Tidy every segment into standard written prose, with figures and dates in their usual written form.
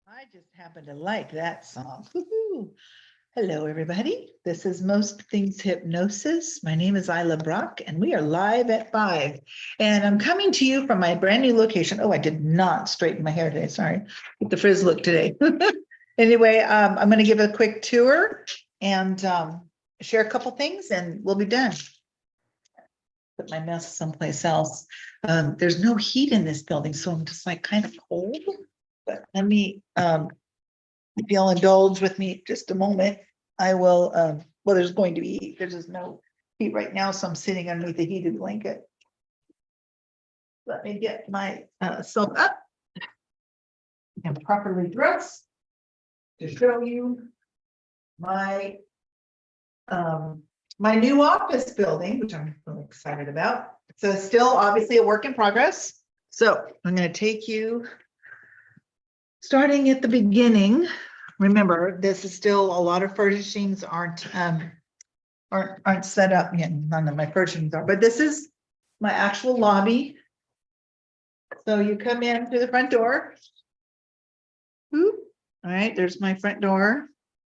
I just happen to like that song. Woohoo. Hello, everybody. This is Most Things Hypnosis. My name is Isla Brock, and we are live at 5. And I'm coming to you from my brand new location. Oh, I did not straighten my hair today. Sorry. With the frizz look today. Anyway, I'm going to give a quick tour and share a couple things, and we'll be done. Put my mess someplace else. There's no heat in this building, so I'm just like kind of cold. But let me, if you'll indulge with me just a moment, I will, well, there's going to be heat. There's just no heat right now, so I'm sitting underneath a heated blanket. Let me get my self up and properly dressed to show you my my new office building, which I'm really excited about. So still obviously a work in progress. So I'm going to take you starting at the beginning. Remember, this is still a lot of furnishings aren't set up yet. None of my furnishings are, but this is my actual lobby. So you come in through the front door. Oop. All right, there's my front door.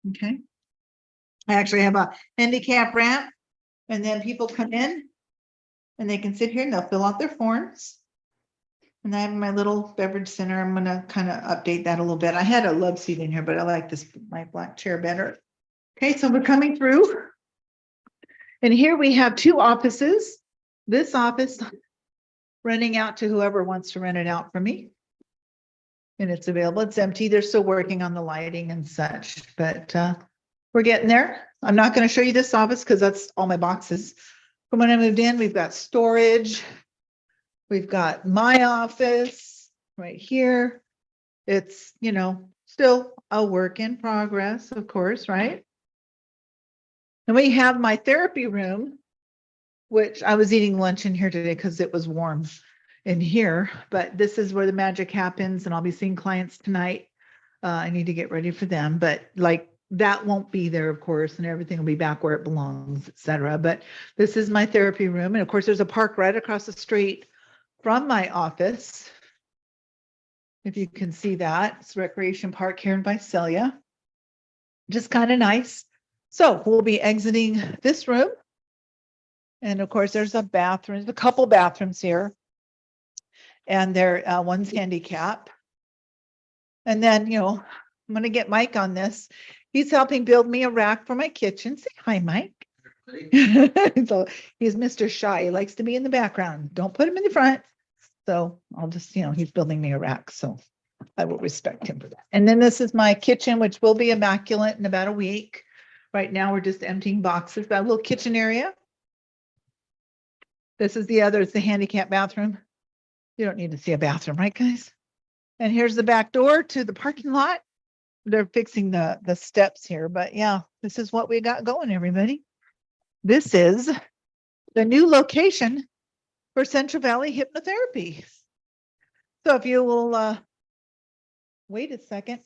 Okay. I actually have a handicap ramp, and then people come in and they can sit here and they'll fill out their forms. And I have my little beverage center. I'm going to kind of update that a little bit. I had a love seat in here, but I like this, my black chair better. Okay, so we're coming through. And here we have two offices. This office renting out to whoever wants to rent it out for me. And it's available. It's empty. They're still working on the lighting and such, but we're getting there. I'm not going to show you this office because that's all my boxes. From when I moved in, we've got storage. We've got my office right here. It's, you know, still a work in progress, of course, right? And we have my therapy room, which I was eating lunch in here today because it was warm in here, but this is where the magic happens, and I'll be seeing clients tonight. I need to get ready for them, but like that won't be there, of course, and everything will be back where it belongs, etc. But this is my therapy room, and of course, there's a park right across the street from my office. If you can see that, it's Recreation Park here in Visalia. Just kind of nice. So we'll be exiting this room. And of course, there's a bathroom, a couple bathrooms here. And there, one's handicap. And then, you know, I'm going to get Mike on this. He's helping build me a rack for my kitchen. Say hi, Mike. So he's Mr. Shy. He likes to be in the background. Don't put him in the front. So I'll just, you know, he's building me a rack. So I will respect him for that. And then this is my kitchen, which will be immaculate in about a week. Right now, we're just emptying boxes. Got a little kitchen area. This is the other, it's the handicap bathroom. You don't need to see a bathroom, right, guys? And here's the back door to the parking lot. They're fixing the steps here, but yeah, this is what we got going, everybody. This is the new location for Central Valley Hypnotherapy. So if you will wait a second,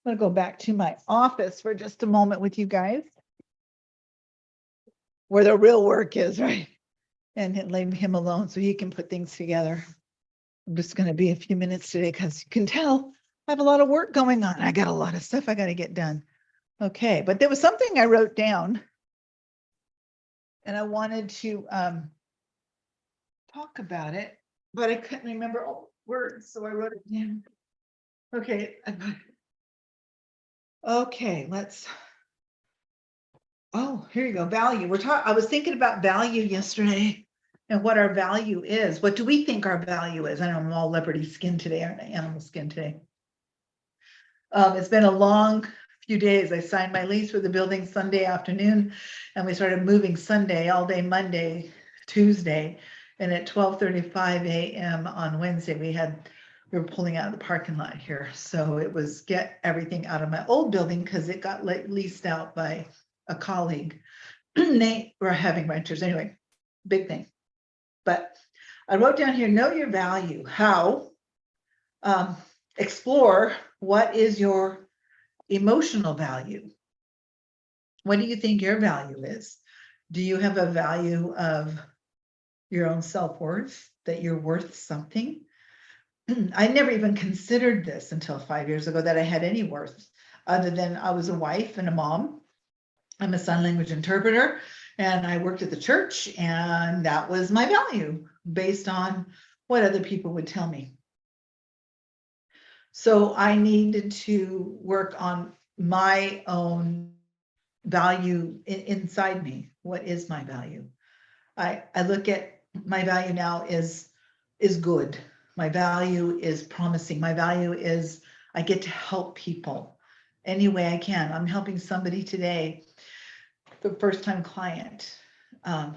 I'm going to go back to my office for just a moment with you guys, where the real work is, right? And leave him alone so he can put things together. I'm just going to be a few minutes today because you can tell I have a lot of work going on. I got a lot of stuff I got to get done. Okay, but there was something I wrote down and I wanted to talk about it, but I couldn't remember all the words, so I wrote it down. Okay. Okay, let's. Oh, here you go. Value. I was thinking about value yesterday and what our value is. What do we think our value is? I know I'm all leopardy skin today, aren't I? Animal skin today. It's been a long few days. I signed my lease with the building Sunday afternoon, and we started moving Sunday, all day Monday, Tuesday, and at 12:35 a.m. on Wednesday, we were pulling out of the parking lot here. So it was get everything out of my old building because it got leased out by a colleague. They were having renters anyway, big thing. But I wrote down here, know your value. How? Explore what is your emotional value. What do you think your value is? Do you have a value of your own self-worth, that you're worth something? I never even considered this until 5 years ago that I had any worth other than I was a wife and a mom. I'm a sign language interpreter and I worked at the church, and that was my value based on what other people would tell me. So I needed to work on my own value inside me. What is my value? I look at my value now is good. My value is promising. My value is I get to help people any way I can. I'm helping somebody today, the first time client,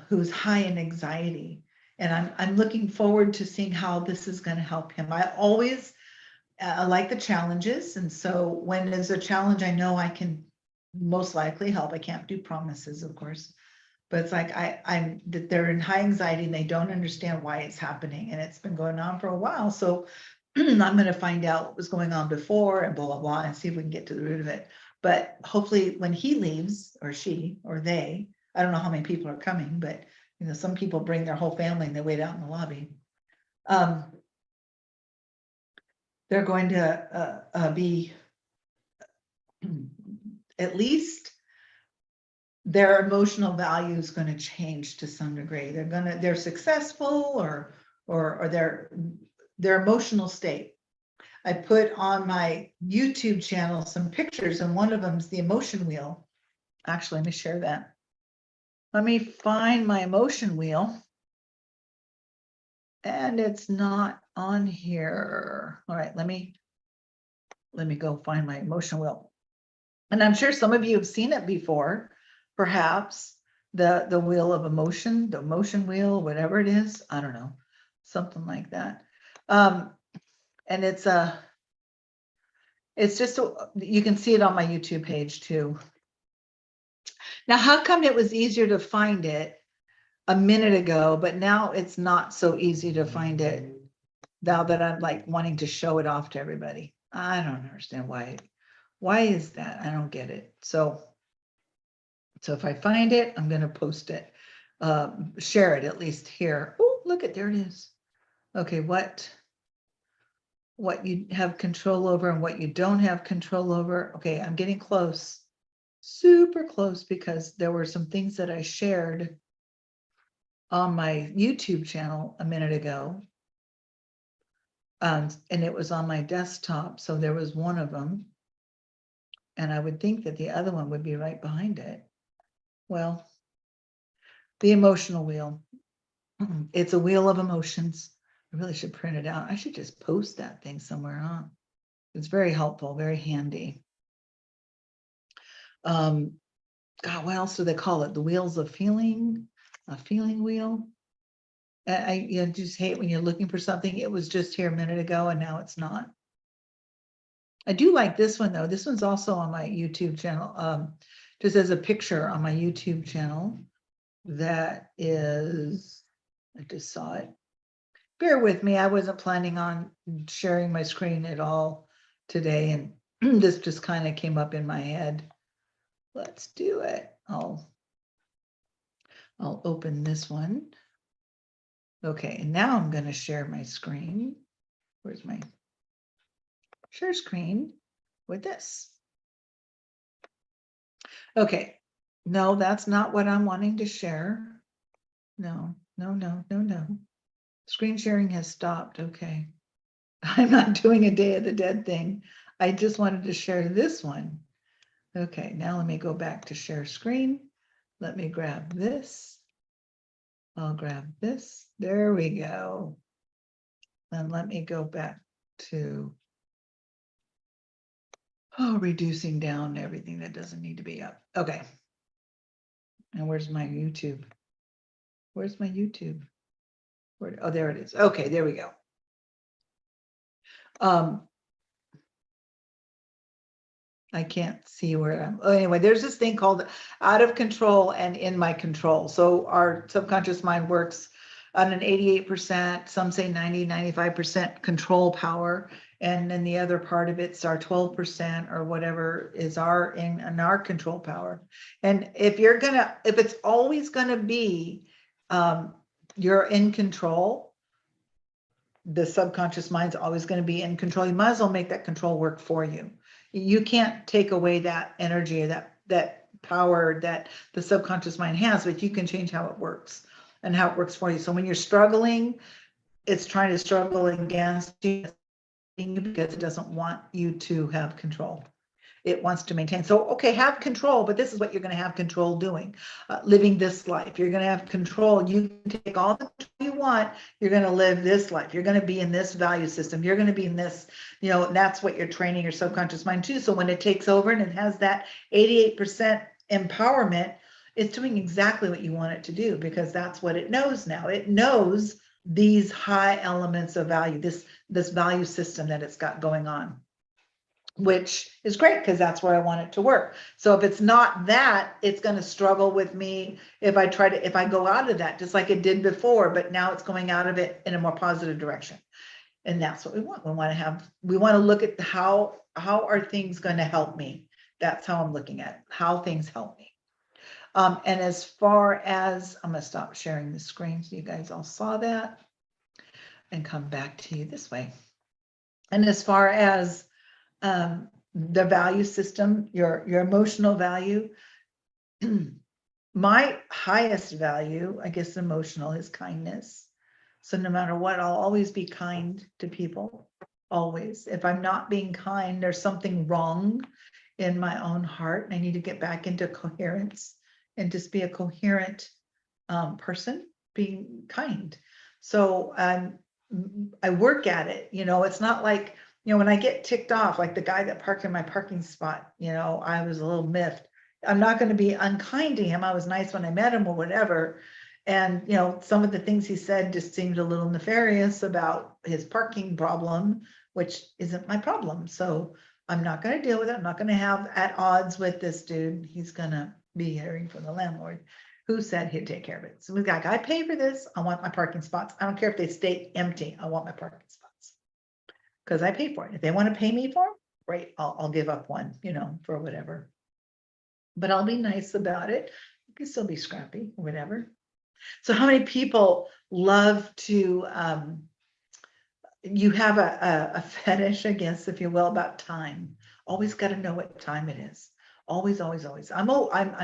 who's high in anxiety. And I'm looking forward to seeing how this is going to help him. I always like the challenges. And so when there's a challenge, I know I can most likely help. I can't do promises, of course, but it's like I'm that they're in high anxiety and they don't understand why it's happening. And it's been going on for a while. So I'm going to find out what was going on before and blah, blah, blah, and see if we can get to the root of it. But hopefully when he leaves, or she, or they, I don't know how many people are coming, but some people bring their whole family and they wait out in the lobby. They're going to be at least their emotional value is going to change to some degree. They're successful or their emotional state. I put on my YouTube channel some pictures, and one of them is the emotion wheel. Actually, let me share that. Let me find my emotion wheel. And it's not on here. All right, let me go find my emotion wheel. And I'm sure some of you have seen it before, perhaps the wheel of emotion, the emotion wheel, whatever it is. I don't know, something like that. And it's just, you can see it on my YouTube page too. Now, how come it was easier to find it a minute ago, but now it's not so easy to find it now that I'm like wanting to show it off to everybody? I don't understand why. Why is that? I don't get it. So if I find it, I'm going to post it, share it at least here. Oh, look at, there it is. Okay, what you have control over and what you don't have control over. Okay, I'm getting close, super close, because there were some things that I shared on my YouTube channel a minute ago. And it was on my desktop. So there was one of them. And I would think that the other one would be right behind it. Well, the emotional wheel. It's a wheel of emotions. I really should print it out. I should just post that thing somewhere, huh? It's very helpful, very handy. God, what else do they call it? The wheels of feeling, a feeling wheel. I just hate when you're looking for something. It was just here a minute ago and now it's not. I do like this one though. This one's also on my YouTube channel. Just as a picture on my YouTube channel. That is, I just saw it. Bear with me. I wasn't planning on sharing my screen at all today, and this just kind of came up in my head. Let's do it. I'll open this one. Okay, and now I'm going to share my screen. Where's my share screen with this? Okay, no, that's not what I'm wanting to share. No. Screen sharing has stopped. Okay. I'm not doing a Day of the Dead thing. I just wanted to share this one. Okay, now let me go back to share screen. Let me grab this. I'll grab this. There we go. And let me go back to reducing down everything that doesn't need to be up. Okay. And where's my YouTube? Where's my YouTube? Oh, there it is. Okay, there we go. I can't see where I'm. Oh, anyway, there's this thing called out of control and in my control. So our subconscious mind works on an 88%, some say 90, 95% control power. And then the other part of it's our 12% or whatever is our in our control power. And if it's always gonna be you're in control, the subconscious mind's always going to be in control. You might as well make that control work for you. You can't take away that energy or that power that the subconscious mind has, but you can change how it works and how it works for you. So when you're struggling, it's trying to struggle against you because it doesn't want you to have control. It wants to maintain. So, okay, have control, but this is what you're going to have control doing, living this life. You're going to have control. You can take all the control you want. You're going to live this life. You're going to be in this value system. You're going to be in this, and that's what you're training your subconscious mind to. So when it takes over and it has that 88% empowerment, it's doing exactly what you want it to do, because that's what it knows now. It knows these high elements of value, this value system that it's got going on, which is great because that's where I want it to work. So if it's not that, it's going to struggle with me if I go out of that, just like it did before, but now it's going out of it in a more positive direction. And that's what we want. We want to look at how are things going to help me? That's how I'm looking at it, how things help me. And as far as, I'm going to stop sharing the screen so you guys all saw that and come back to you this way. And as far as the value system, your emotional value, my highest value, I guess emotional, is kindness. So no matter what, I'll always be kind to people, always. If I'm not being kind, there's something wrong in my own heart, and I need to get back into coherence and just be a coherent person, being kind. So I work at it. It's not like, when I get ticked off, like the guy that parked in my parking spot, I was a little miffed. I'm not going to be unkind to him. I was nice when I met him or whatever. And, some of the things he said just seemed a little nefarious about his parking problem, which isn't my problem. So I'm not going to deal with it. I'm not going to have at odds with this dude. He's going to be hearing from the landlord who said he'd take care of it. So we've got, I pay for this. I want my parking spots. I don't care if they stay empty. I want my parking spots because I pay for it. If they want to pay me for them, great. I'll give up one, for whatever. But I'll be nice about it. You can still be scrappy or whatever. So how many people love to, you have a fetish, I guess, if you will, about time. Always got to know what time it is. Always, always, always. I'm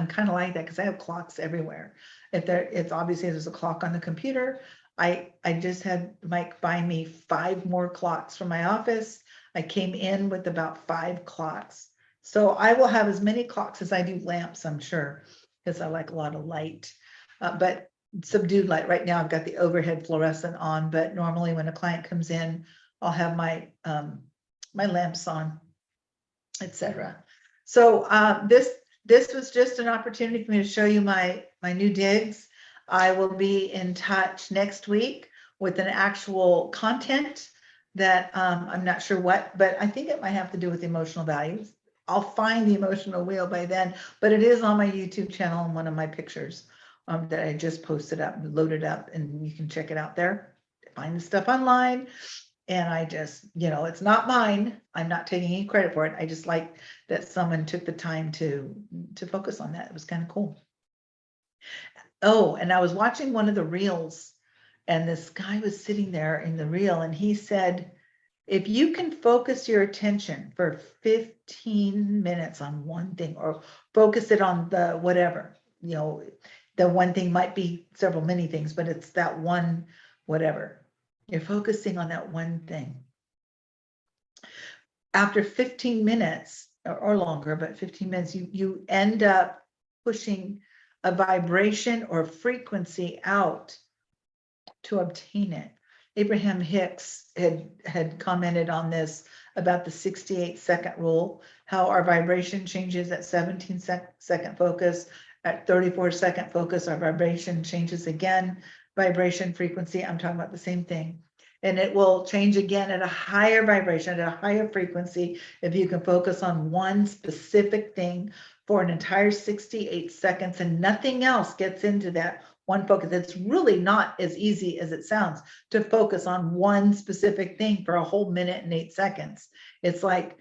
kind of like that because I have clocks everywhere. It's obviously there's a clock on the computer. I just had Mike buy me 5 more clocks from my office. I came in with about 5 clocks. So I will have as many clocks as I do lamps, I'm sure, because I like a lot of light. But subdued light. Right now I've got the overhead fluorescent on, but normally when a client comes in, I'll have my my lamps on, etc. So this was just an opportunity for me to show you my new digs. I will be in touch next week with an actual content that I'm not sure what, but I think it might have to do with emotional values. I'll find the emotional wheel by then, but it is on my YouTube channel and one of my pictures that I just posted up, loaded up, and you can check it out there. Find the stuff online. And I just, it's not mine. I'm not taking any credit for it. I just like that someone took the time to focus on that. It was kind of cool. Oh, and I was watching one of the reels, and this guy was sitting there in the reel, and he said, if you can focus your attention for 15 minutes on one thing, or focus it on the whatever, the one thing might be many things, but it's that one, whatever. You're focusing on that one thing. After 15 minutes or longer, but 15 minutes, you end up pushing a vibration or frequency out to obtain it. Abraham Hicks had commented on this about the 68-second rule, how our vibration changes at 17-second focus. At 34-second focus, our vibration changes again. Vibration frequency, I'm talking about the same thing. And it will change again at a higher vibration, at a higher frequency, if you can focus on one specific thing for an entire 68 seconds and nothing else gets into that one focus. It's really not as easy as it sounds to focus on one specific thing for a whole minute and 8 seconds. It's like,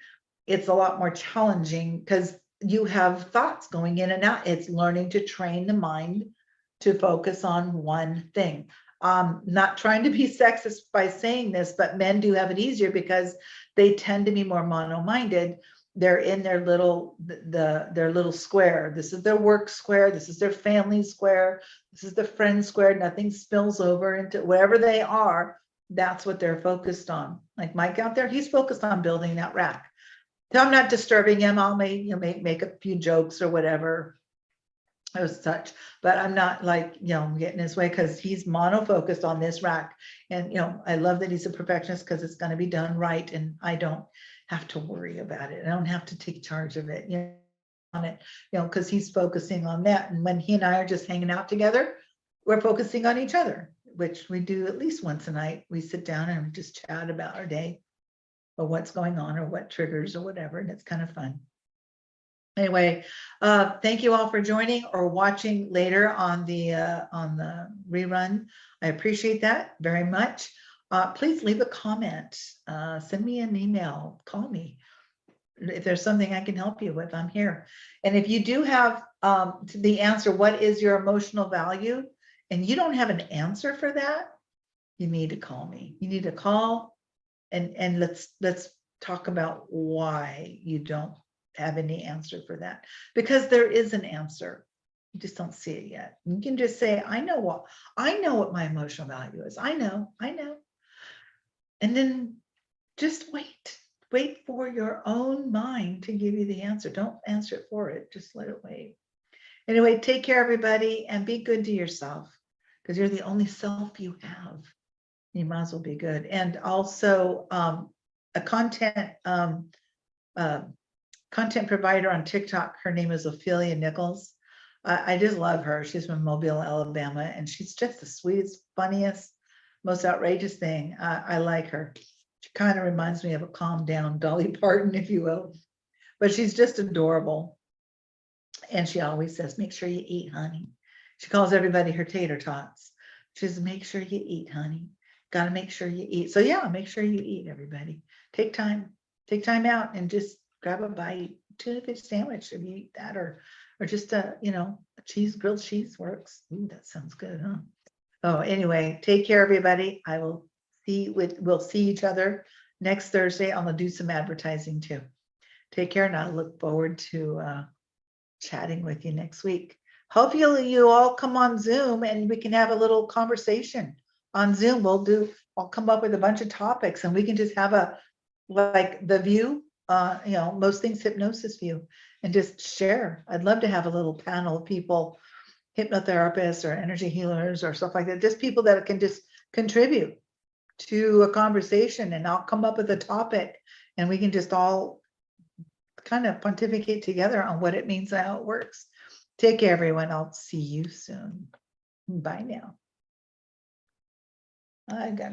it's a lot more challenging because you have thoughts going in and out. It's learning to train the mind to focus on one thing. Not trying to be sexist by saying this, but men do have it easier because they tend to be more mono-minded. They're in their little their little square. This is their work square. This is their family square. This is the friend square. Nothing spills over into wherever they are. That's what they're focused on. Like Mike out there, he's focused on building that rack. So I'm not disturbing him. I'll make a few jokes or whatever as such, but I'm not like, getting in his way because he's mono-focused on this rack. And, I love that he's a perfectionist because it's going to be done right. And I don't have to worry about it. I don't have to take charge of it, on it, because he's focusing on that. And when he and I are just hanging out together, we're focusing on each other, which we do at least once a night. We sit down and we just chat about our day or what's going on or what triggers or whatever. And it's kind of fun. Anyway, thank you all for joining or watching later on the rerun. I appreciate that very much. Please leave a comment, send me an email, call me. If there's something I can help you with, I'm here. And if you do have the answer, what is your emotional value? And you don't have an answer for that, you need to call me. You need to call and let's talk about why you don't have any answer for that, because there is an answer. You just don't see it yet. You can just say, I know what my emotional value is. I know. And then just wait for your own mind to give you the answer. Don't answer it for it. Just let it wait. Anyway, take care, everybody, and be good to yourself because you're the only self you have. You might as well be good. And also a content provider on TikTok. Her name is Ophelia Nichols. I just love her. She's from Mobile, Alabama, and she's just the sweetest, funniest, most outrageous thing. I like her. She kind of reminds me of a calm down Dolly Parton, if you will, but she's just adorable. And she always says, make sure you eat, honey. She calls everybody her tater tots. She says, make sure you eat, honey. Got to make sure you eat. So yeah, make sure you eat, everybody. Take time out and just grab a bite. Tuna fish sandwich if you eat that, or just a grilled cheese works. Ooh, that sounds good, huh? Oh, anyway, take care, everybody. We'll see each other next Thursday. I'm gonna do some advertising too. Take care, and I look forward to chatting with you next week. Hope you all come on Zoom and we can have a little conversation on Zoom. I'll come up with a bunch of topics and we can just have like the view, most things hypnosis view, and just share. I'd love to have a little panel of people, hypnotherapists or energy healers or stuff like that, just people that can just contribute to a conversation, and I'll come up with a topic and we can just all kind of pontificate together on what it means and how it works. Take care, everyone. I'll see you soon. Bye now. I got